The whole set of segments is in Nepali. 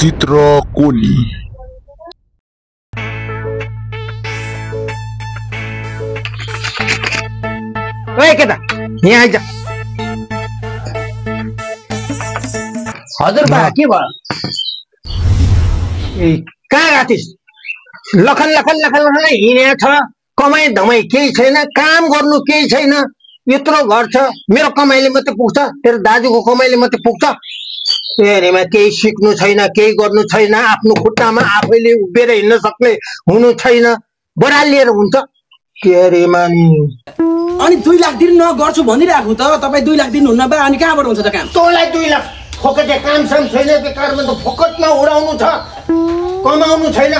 चित्रकोली ओए केटा यहाँ आइज हजुर बा के भयो कहाँ गएथिस् लखन लखन लखन लखन हिँडे छ कमाई धमाई केही छैन काम गर्नु केही छैन यत्रो घर छ मेरो कमाइले मात्रै पुग्छ तेरो दाजुको कमाइले मात्रै पुग्छ तेरेमा केही सिक्नु छैन केही गर्नु छैन आफ्नो खुट्टामा आफैले उभिएर हिँड्न सक्ने हुनु छैन बरालिएर हुन्छ तेरेमा अनि 2 लाख दिन न गर्छु भनिराखु त तपाई 2 लाख दिन हुन्न बा अनि कहाँबाट हुन्छ त काम तँलाई 2 लाख फोकटे काम सम छैन बेकारमा त फोकटमा उडाउनु छ कमाउनु छैन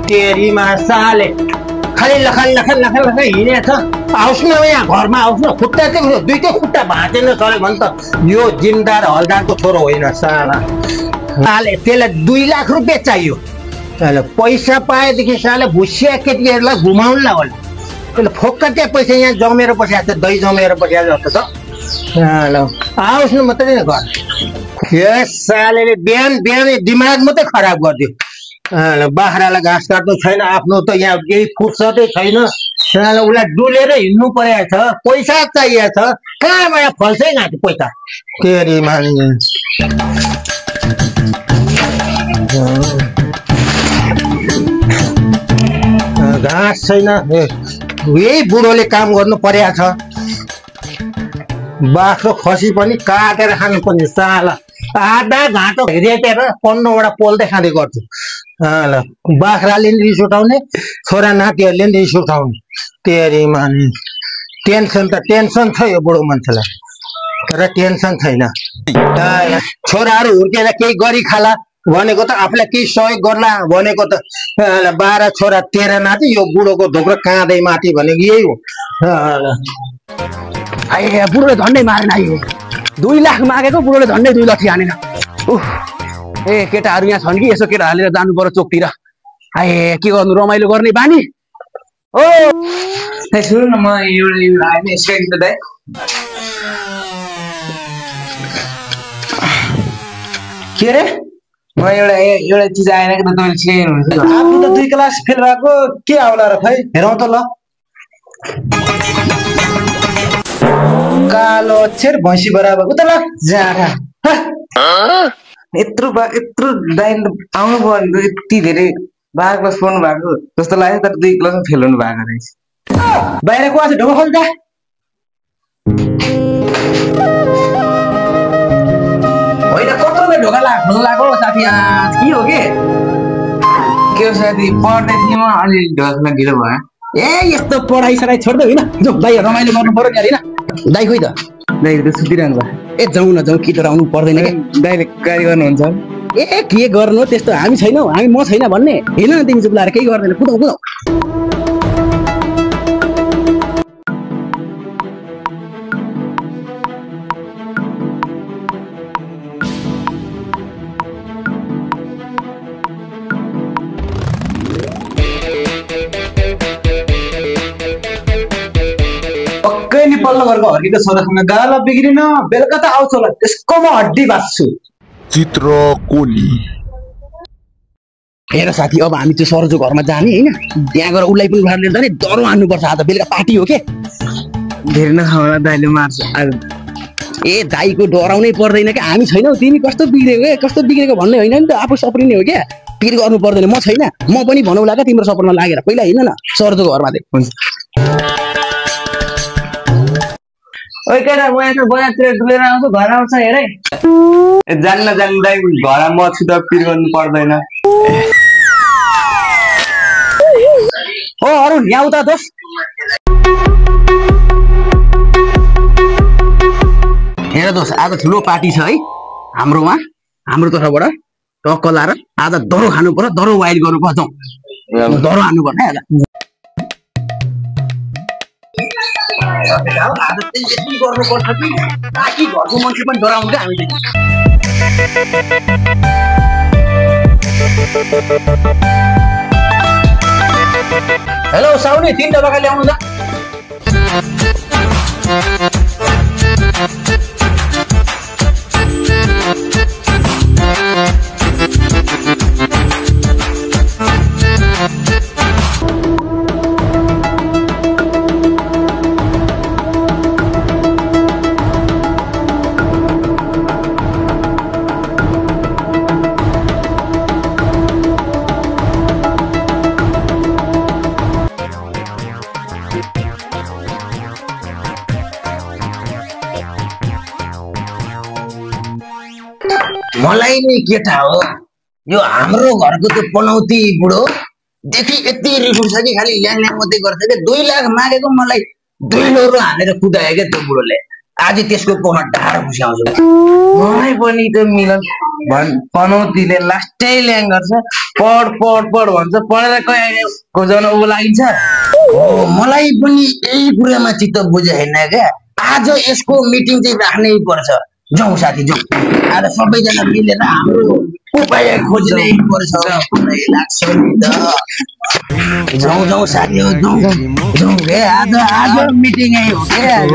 तेरीमा साले खाली लखन लखन लखन लखन हिँडेछ आउस् न यहाँ घरमा आउस् न खुट्टा चाहिँ दुईटै खुट्टा भाँचेन चल्यो भने त यो जिमदार हलदारको छोरो होइन साला साले त्यसलाई 2 लाख रुपियाँ चाहियो साले पैसा पाएदेखि साले भुसिया केटीहरूलाई घुमाउनुलाई होला त्यसले फोकटे पैसा यहाँ जमेर बसिरहेको छ दही जमेर बसिरहेको जस्तो छ आओस् न मात्रै घर यस साले बिहान बिहान दिमाग मात्रै खराब गरिदियो बाख्रालाई घाँस काट्नु छैन आफ्नो त यहाँ केही फुर्सदै छैन उसलाई डुलेर हिँड्नु परेको छ पैसा चाहिएको छ कहाँबाट फल्छै घाँटी पैसा तेरीमा घाँस छैन यही बुढोले काम गर्नु परेको छ बाख्रो खसी पनि काटेर खानुपर्ने साला आधा घाँटो रेटेर 15वटा पोल्दै खाँदै गर्छु बाख्राले नि रिस उठाउने छोरा नातिहरूले नि रिस उठाउने तेरीमा टेन्सन त टेन्सन छ यो बुढो मान्छेलाई तर टेन्सन छैन छोराहरू हुर्केर केही गरी खाला भनेको त आफूलाई केही सहयोग गर्ला भनेको त 12 छोरा 13 नाति यो बुढोको ढोक्रो काँदै माथि भनेको यही हो आए बुढोले झन्डै मारेन आइयो 2 लाख मागेको बुढोले झन्डै 2 लाख हानेन ए केटाहरू यहाँ छन् कि यसो केटा हालेर जानु पर्यो चोकतिर आए के गर्नु रमाइलो गर्ने बानी ओ सुन न म एउटा आएन स्ट्रेट त दाइ के रे म एउटा चीज आएन कि त तँले छिराइनुहुन्छ आफू त 2 क्लास फेल भएको के आउला र खै हेरौँ त ल कालो अक्षर भैँसी बराबर उता ल जाँडा यत्रो दाइन आउनु पर्यो यति धेरै 12 क्लास पढ्नु भएको जस्तो लाग्यो तर 2 क्लासमा फेल हुनु भएको रहेछ बाहिरको आज ढोका खोल त होइन कत्रोले ढोका लाग्यो साथी के हो के हो साथी पढ्दै थिएँ म अलि ढोका ढिलो भयो ए यस्तो पढाइ सराइ छोड्दै होइन जो दाइ रमाइलो गर्नु पर्यो नि हैन दाइ खोइ त दाइ त सुतिरहनु भयो ए जाउँ न जाउँ किटो आउनु पर्दैन के दाइले गाडी गर्नुहुन्छ ए के गर्नु त्यस्तो हामी छैनौ हामी म छैन भन्ने हेर्न न तिमी चुप लाएर केही गर्दैन कुदाउ कुदाउ नि पल्लो घरको हर्कीको छोरासँग गाला बिग्रिन बेलुका त आउँछ होला त्यसको म हड्डी बाँच्छु चित्रकोली हेर साथी अब हामी त्यो सरजो घरमा जाने हैन त्यहाँ गएर उसलाई पनि भार लिएर जाने डरो हान्नुपर्छ आज बेलुका पार्टी हो के धेरै नखाउला दाइले मार्छ ए दाइको डराउनै पर्दैन के हामी छैनौ तिमी कस्तो बिग्रेको भन्ने होइन नि त आफू सप्रिने हो क्या पिर गर्नु पर्दैन म छैन म पनि भनौला क्या तिम्रो सपनमा लागेर पहिला हिँड्न न सरजो घरमा हुन्छ ओइ केटा म यहाँ बजारतिर डुलेर आउँछु घर आउँछ हेर है जान्न दाइ घर म छु त पिर गर्नु पर्दैन हो अरुण यहाँ उता दोस् हेर दोस् आज ठुलो पार्टी छ है हाम्रोमा हाम्रो तर्फबाट टक्क लाएर आज दरो खानु पर्यो दरो वाइड गर्नु पर्छ जाउँ दरो हान्नु पर्छ है आज यति गर्नुपर्छ कि ताकि घरको मान्छे पनि डराउँछ हामीले हेलो साउनी 3 डब्बा ल्याउनु त मलाई नि केटा हो यो हाम्रो घरको त्यो पनौती बुढो देखि यति रिस उठ्छ कि खालि ल्याङ ल्याङ मात्रै गर्छ के 2 लाख मागेको मलाई 2 लोरो हालेर कुदायो के त्यो बुढोले आज त्यसको पोमा ढाड घुस्याउँछु मलाई पनि त मिलन पनौतीले लास्टै ल्याङ गर्छ पढ पढ पढ भन्छ पढेर कहीँ खोजाउन ऊ लागिन्छ हो मलाई पनि यही कुरामा चित्त बुझेन क्या आज यसको मिटिङ चाहिँ राख्नै पर्छ जाउँ साथी जाउँ आज सबैजना मिलेर हाम्रो उपाय खोज्नै पर्छ पुरै लाग्छ नि त जाउँ जाउँ साथी जाउँ जाउँ के आज मिटिङै हो के आज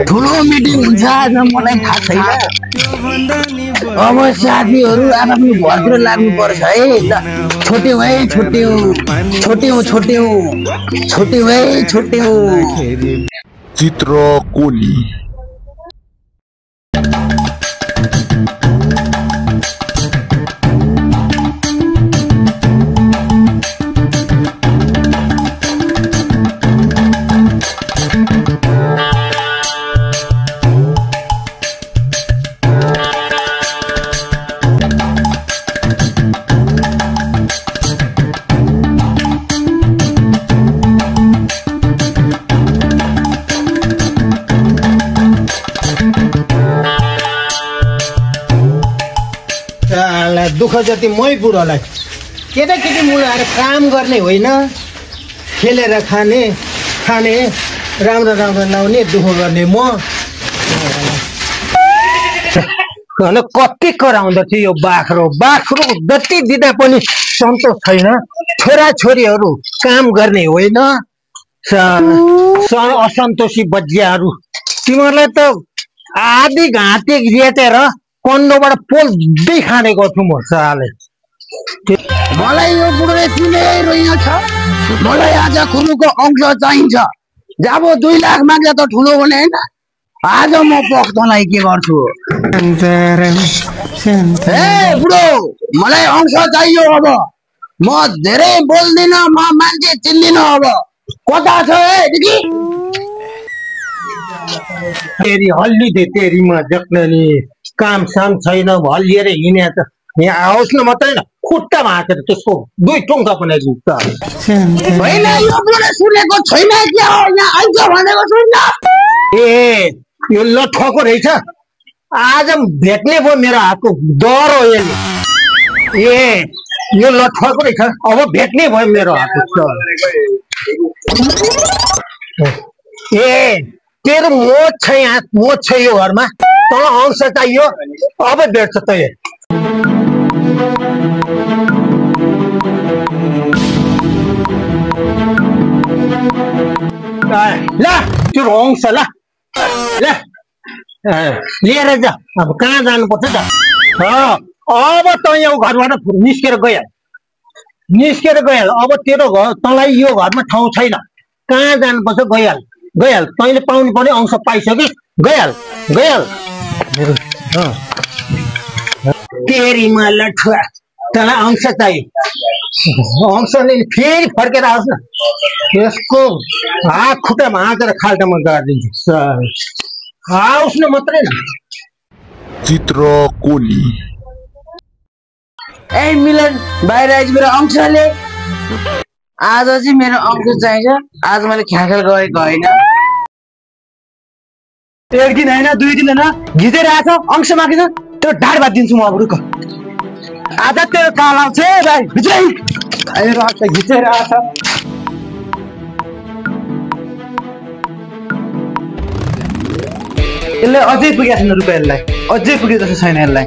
ठुलो मिटिङ हुन्छ आज मलाई थाहा छैन अब साथीहरू आफ्नो घरतिर लाग्नु पर्छ है ल छोट्यौँ है छोट्यौँ छोट्यौँ छोट्यौँ छोट्यौँ है छोट्यौँ चित्रकोनी दुःख जति मै बुढोलाई केटाकेटी मुलाएर काम गर्ने होइन खेलेर खाने खाने राम्रो राम्रो लाउने दुःख गर्ने म कति कराउँदा थियो यो बाख्रो जति दिँदा पनि सन्तोष छैन छोराछोरीहरू काम गर्ने होइन असन्तोषी बजियाहरू तिमीहरूलाई त आधी घाँटी जेटेर कन्डोबाट पोल्दै खाने गर्छु म साले मलाई यो बुढोले चिनाइरहेको छ मलाई आज खुरुको अंश चाहिन्छ जब 2 लाख माग्दा त ठुलो हुने हैन आज म पख्तलाई के गर्छु ए बुढो मलाई अंश चाहियो अब म धेरै बोल्दिन म मान्छे चिन्दिन अब कता छ ए दिदी तेरी हल्ली दे तेरी म जक्ननी काम साम छैन भलिएर हिँडे त यहाँ आओस् न मात्रै न खुट्टा भाँचेर त्यसको 2 टुङ्गा बनाइदिन्छ होइन यो बुढो सुनेको छैन क्या हो यहाँ आइज भनेको सुन्न ए यो लठको रहेछ आज भेट्ने भयो मेरो हातको डर हो यसले ए यो लठको रहेछ अब भेट्ने भयो मेरो हातको ए तेरो मोच छ यहाँ मोच छ यो घरमा तँ अंश चाहियो अब भेट्छ त ल त्यो अंश ल लिएर जा अब कहाँ जानुपर्छ त अब त यो घरबाट निस्केर गइहाल अब तेरो घर तँलाई यो घरमा ठाउँ छैन कहाँ जानुपर्छ गइहाल तैँले पाउनु पर्ने अंश पाइसक्यो गइहाल तेरीमा लठुवा तँलाई अंश चाहियो अंशले फेरि फर्केर आओस् न यसको हात खुट्टामा हातेर खाल्टामा गाडिदिन्छु आओस् न मात्रै न चित्रकोनी ए मिलन बाहिर आइज मेरो अंशले आज चाहिँ मेरो अंश चाहिन्छ आज मैले ख्याखेल गरेको होइन 1 दिन होइन 2 दिन होइन घिचेर आएछ अंश मागिन्छ त्यो ढाड बाँधिदिन्छु म अब रुक आज त्यो काल आउँछ भाइ भित्रै खाएर आएको घिचेर आएछ यसले अझै पुगेको छैन रुपियाँलाई अझै पुगे जस्तो छैन यसलाई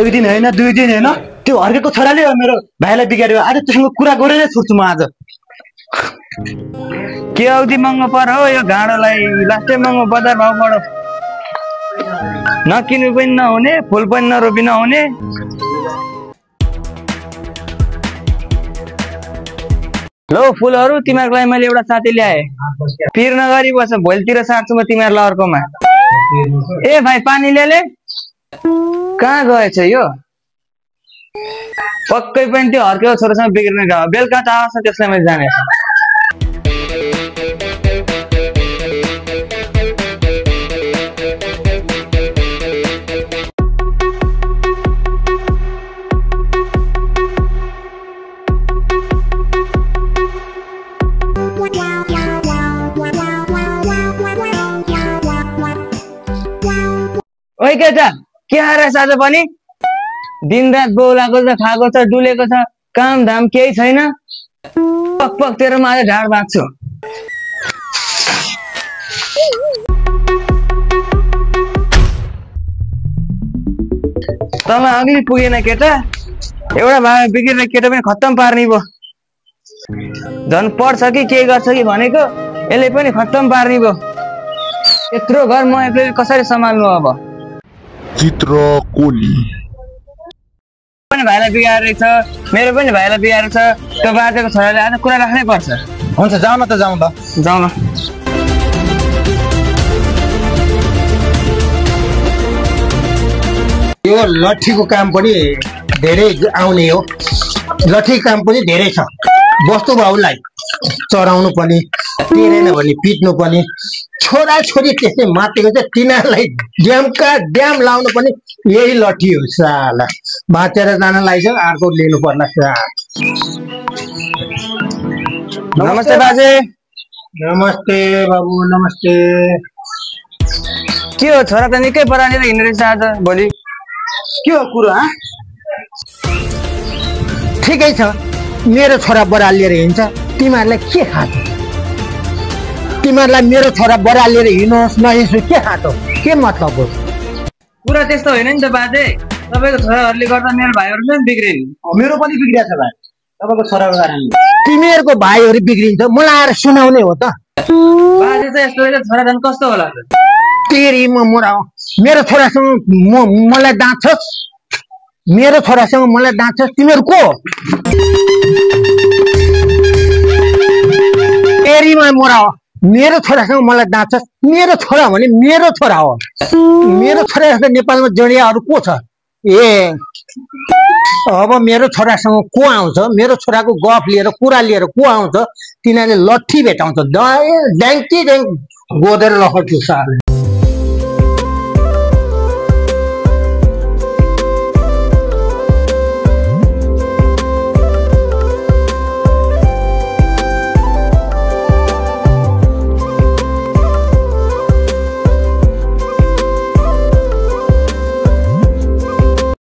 1 दिन होइन 2 दिन होइन त्यो हर्केको छोराले मेरो भाइलाई बिगार्यो आज त्योसँग कुरा गरेरै छुट्छु म आज के औधी महँगो पर हो यो घाँडोलाई लास्टै महँगो बजार भाउ बढो नकिनु पनि नहुने फुल पनि नरोपी नहुने लो फुलहरू तिमीहरूको लागि मैले एउटा साथी ल्याएँ पिर नगरी बस भोलितिर साट्छु म तिमीहरूलाई अर्कोमा ए भाइ पानी ल्याले कहाँ गएछ यो पक्कै पनि त्यो हर्केको छोरासँग बिग्रिने गयो बेलुका त आउँछ त्यसलाई मैले जाने है केटा के आएर आज पनि दिनरात बोलाएको छ खाएको छ डुलेको छ काम धाम केही छैन पक पक तेरोमा आज ढाड भाग्छु तँलाई अघि पुगेन केटा एउटा भाडा बिग्रेर केटा पनि खत्तम पार्ने भयो झन् पढ्छ कि के गर्छ कि भनेको यसले पनि खत्तम पार्ने भयो यत्रो घर म एक्लै कसरी सम्हाल्नु अब चित्रकोली पनि भाइलाई बिगारेको छ मेरो पनि भाइलाई बिगारेको छ त्यो बाजेको छोराले आज कुरा राख्नै पर्छ हुन्छ जाउँ न त जाउँ न यो लट्ठीको काम पनि धेरै आउने हो लट्ठी काम पनि धेरै छ वस्तु भाउलाई चराउनु पनि तेरेन भने पिट्नु पनि छोरा छोरी त्यसै मातेको चाहिँ तिनीहरूलाई ड्याम लाउनु पनि यही लट्ठी हो साला बाँचेर जान लाग्छ अर्को लिनु पर्ला नमस्ते बाजे नमस्ते बाबु नमस्ते के हो छोरा त निकै परालेर हिँड्ने रहेछ आज भोलि के हो कुरो ठिकै छ मेरो छोरा बरालिएर हिँड्छ तिमीहरूलाई के खाँचो तिमीहरूलाई मेरो छोरा बरालिएर हिँड्नुहोस् नहिँड्छु के खाँचो के मतलब हो कुरा त्यस्तो होइन नि त बाजे तपाईँको छोराहरूले गर्दा मेरो भाइहरू पनि बिग्रिन् मेरो पनि बिग्रिया छ भाइ तपाईँको छोराको कारणले तिमीहरूको भाइहरू बिग्रिन्छ मलाई आएर सुनाउने हो त बाजे चाहिँ यस्तो रहेछ छोरा झन् कस्तो होला त तेरी म मोरा मेरो छोरासँग मलाई दाँच्छस् मेरो छोरासँग मलाई दाँच्छस् तिमीहरू को तेरीमा मोरा हो मेरो छोरासँग मलाई दाँच्छस् मेरो छोरा भने मेरो छोरा हो मेरो छोरा जस्तो नेपालमा जडिया अरू को छ ए अब मेरो छोरासँग को आउँछ मेरो छोराको गफ लिएर कुरा लिएर को आउँछ तिनीहरूले लट्ठी भेटाउँछ ड्याङ्की ड्याङ्क गोदेर लखट्छु साल